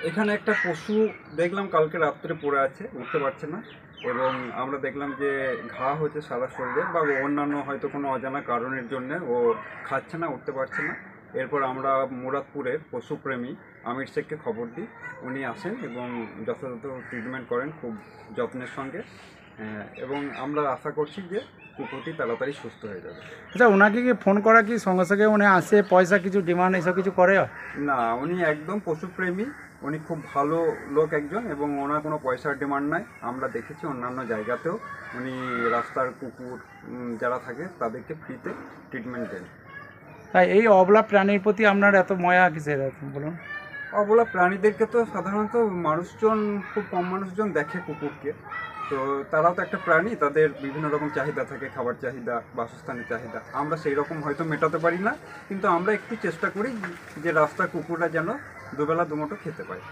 এখানে একটা পশু দেখলাম কালকে রাত্রে পড়ে আছে, উঠতে পারছে না, এবং আমরা দেখলাম যে ঘা হয়েছে সারা শরীরে, বা অন্যান্য হয়তো কোনো অজানা কারণের জন্য ও খাচ্ছে না, উঠতে পারছে না। এরপর আমরা মুরাদপুরের পশুপ্রেমী আমির শেখকে খবর দিই। উনি আসেন এবং যথাযথ ট্রিটমেন্ট করেন খুব যত্নের সঙ্গে, এবং আমরা আশা করছি যে কুকুরটি তাড়াতাড়ি সুস্থ হয়ে যাবে। আচ্ছা, ওনাকে কি ফোন করা কি সঙ্গে সঙ্গে উনি আসে, পয়সা কিছু ডিমান্ড এসব কিছু করে? না, উনি একদম পশুপ্রেমী, উনি খুব ভালো লোক একজন, এবং ওনার কোনো পয়সার ডিমান্ড নাই। আমরা দেখেছি অন্যান্য জায়গাতেও উনি রাস্তার কুকুর যারা থাকে তাদেরকে ফ্রিতে ট্রিটমেন্ট দেন। তাই এই অবলা প্রাণীর প্রতি আপনার এত মায়া কিসের বলুন? অবলা প্রাণীদেরকে তো সাধারণত মানুষজন, খুব কম মানুষজন দেখে কুকুরকে, তো তারাও তো একটা প্রাণী, তাদের বিভিন্ন রকম চাহিদা থাকে, খাবার চাহিদা, বাসস্থানের চাহিদা। আমরা সেই রকম হয়তো মেটাতে পারি না, কিন্তু আমরা একটু চেষ্টা করি যে রাস্তার কুকুররা যেন দুবেলা দুমুঠো খেতে পায়।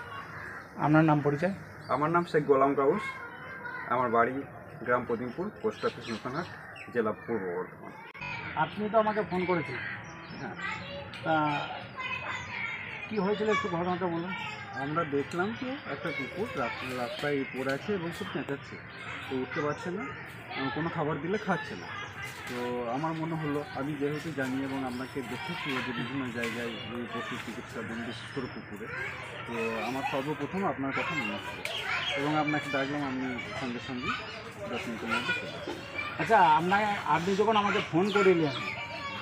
আপনার নাম পরিচয়? আমার নাম শেখ গোলাম গাউস, আমার বাড়ি গ্রাম পদিমপুর, পোস্ট অফিস নতুনহাট, জেলা পূর্ব বর্ধমান। আপনি তো আমাকে ফোন করেছিলেন, হ্যাঁ, তা কী হয়েছিল একটু ঘটনাটা বলুন। আমরা দেখলাম যে একটা কুকুর রাস্তায় পড়ে আছে এবং খুব চেঁচাচ্ছে, তো উঠতে পারছে না, কোনো খাবার দিলে খাচ্ছে না। তো আমার মনে হলো, আমি যেহেতু জানি এবং আপনাকে দেখেছি যে বিভিন্ন জায়গায় এই পশু চিকিৎসা দেন, বিশেষ করে কুকুরে, তো আমার সর্বপ্রথম আপনার কথা মনে হলো এবং আপনাকে ডাকলাম। আপনি সঙ্গে সঙ্গে 10 মিনিটের মধ্যে চলে আসবেন। আচ্ছা, আপনি যখন আমাকে ফোন করিলেন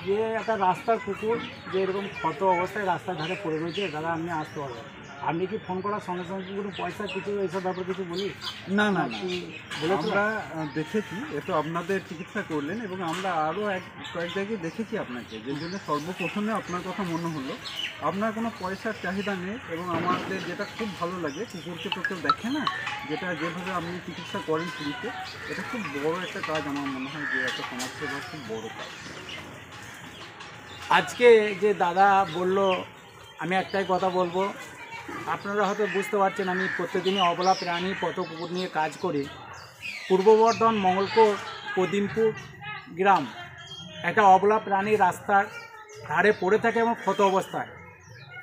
যে একটা রাস্তার কুকুর যে এরকম ক্ষত অবস্থায় রাস্তার ধারে পড়ে রয়েছে, দাদা আপনি আসতে হবে, আপনি কি ফোন করার সঙ্গে সঙ্গে কোনো পয়সা কিছু এইসব ব্যাপারে কিছু বলি? না না না, কি বলেছিল? আমরা দেখেছি, এ তো আপনাদের চিকিৎসা করলেন, এবং আমরা আরও কয়েক জায়গায় দেখেছি আপনাকে, যে জন্য সর্বপ্রথমে আপনার কথা মনে হলো। আপনার কোনো পয়সার চাহিদা নেই, এবং আমাদের যেটা খুব ভালো লাগে, কুকুরকে তো কেউ দেখে না, যেটা যেভাবে আপনি চিকিৎসা করেন ফ্রিতে, এটা খুব বড় একটা কাজ। আমার মনে হয় যে একটা সমাজসেবার খুব বড় কাজ। আজকে যে দাদা বলল, আমি একটাই কথা বলবো, আপনারা হয়তো বুঝতে পারছেন আমি প্রত্যেকদিনই অবলা প্রাণী পথ কুকুর নিয়ে কাজ করি। পূর্ব বর্ধমান মঙ্গলকোট পদিমপুর গ্রাম, একটা অবলা প্রাণী রাস্তার ধারে পড়ে থাকে এবং ক্ষত অবস্থায়।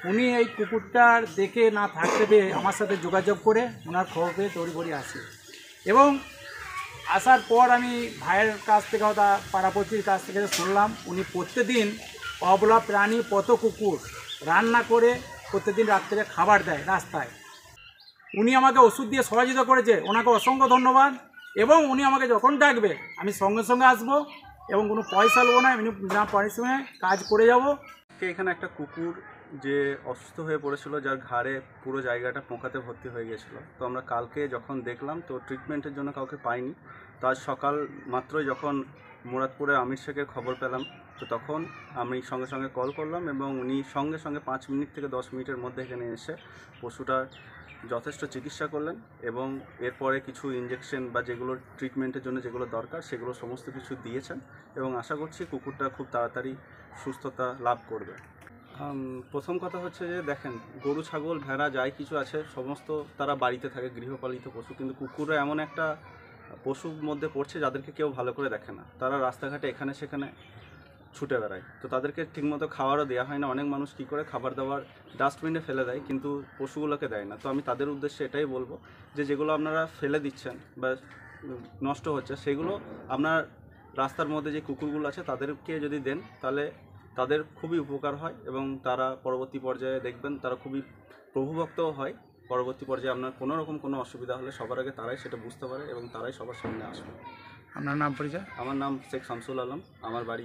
উনি এই কুকুরটার দেখে না থাকতে পেয়ে আমার সাথে যোগাযোগ করে ওনার খবর পেয়ে তড়িঘড়ি আসে, এবং আসার পর আমি ভাইয়ের কাছ থেকে বা পাড়াপড়শির কাছ থেকে শুনলাম উনি প্রত্যেকদিন অবলা প্রাণী পথ কুকুর রান্না করে প্রত্যেকদিন রাত্রে খাবার দেয় রাস্তায়। উনি আমাকে ওষুধ দিয়ে সহযোগিতা করেছে, ওনাকে অসংখ্য ধন্যবাদ। এবং উনি আমাকে যখন ডাকবে আমি সঙ্গে সঙ্গে আসবো, এবং কোনো পয়সা নেবো না, এমনি বিনা পরিশ্রমে কাজ করে যাব। এখানে একটা কুকুর যে অসুস্থ হয়ে পড়েছিল, যার ঘাড়ে পুরো জায়গাটা পোকাতে ভর্তি হয়ে গেছিলো, তো আমরা কালকে যখন দেখলাম, তো ট্রিটমেন্টের জন্য কাউকে পাইনি। তো আজ সকাল মাত্রই যখন মুরাদপুরের আমির শেখের খবর পেলাম, তো তখন আমি সঙ্গে সঙ্গে কল করলাম, এবং উনি সঙ্গে সঙ্গে 5 মিনিট থেকে 10 মিনিটের মধ্যে এখানে এসে পশুটার যথেষ্ট চিকিৎসা করলেন, এবং এরপরে কিছু ইঞ্জেকশন বা যেগুলো ট্রিটমেন্টের জন্য যেগুলো দরকার সেগুলো সমস্ত কিছু দিয়েছেন, এবং আশা করছি কুকুরটা খুব তাড়াতাড়ি সুস্থতা লাভ করবে। প্রথম কথা হচ্ছে যে দেখেন, গরু ছাগল ভেড়া যাই কিছু আছে সমস্ত তারা বাড়িতে থাকে, গৃহপালিত পশু, কিন্তু কুকুররা এমন একটা পশুর মধ্যে পড়ছে যাদেরকে কেউ ভালো করে দেখে না। তারা রাস্তাঘাটে এখানে সেখানে ছুটে বেড়ায়, তো তাদেরকে ঠিকমতো খাবারও দেওয়া হয় না। অনেক মানুষ কী করে খাবার দাবার ডাস্টবিনে ফেলে দেয়, কিন্তু পশুগুলোকে দেয় না। তো আমি তাদের উদ্দেশ্যে এটাই বলবো যে যেগুলো আপনারা ফেলে দিচ্ছেন বা নষ্ট হচ্ছে, সেগুলো আপনার রাস্তার মধ্যে যে কুকুরগুলো আছে তাদেরকে যদি দেন, তাহলে তাদের খুবই উপকার হয়, এবং তারা পরবর্তী পর্যায়ে দেখবেন তারা খুবই প্রভুভক্তও হয়। পরবর্তী পর্যায়ে আপনার কোনো রকম কোনো অসুবিধা হলে সবার আগে তারাই সেটা বুঝতে পারে, এবং তারাই সবার সামনে আসবে। আপনার নাম পরিচয়? আমার নাম শেখ শামসুল আলম, আমার বাড়ি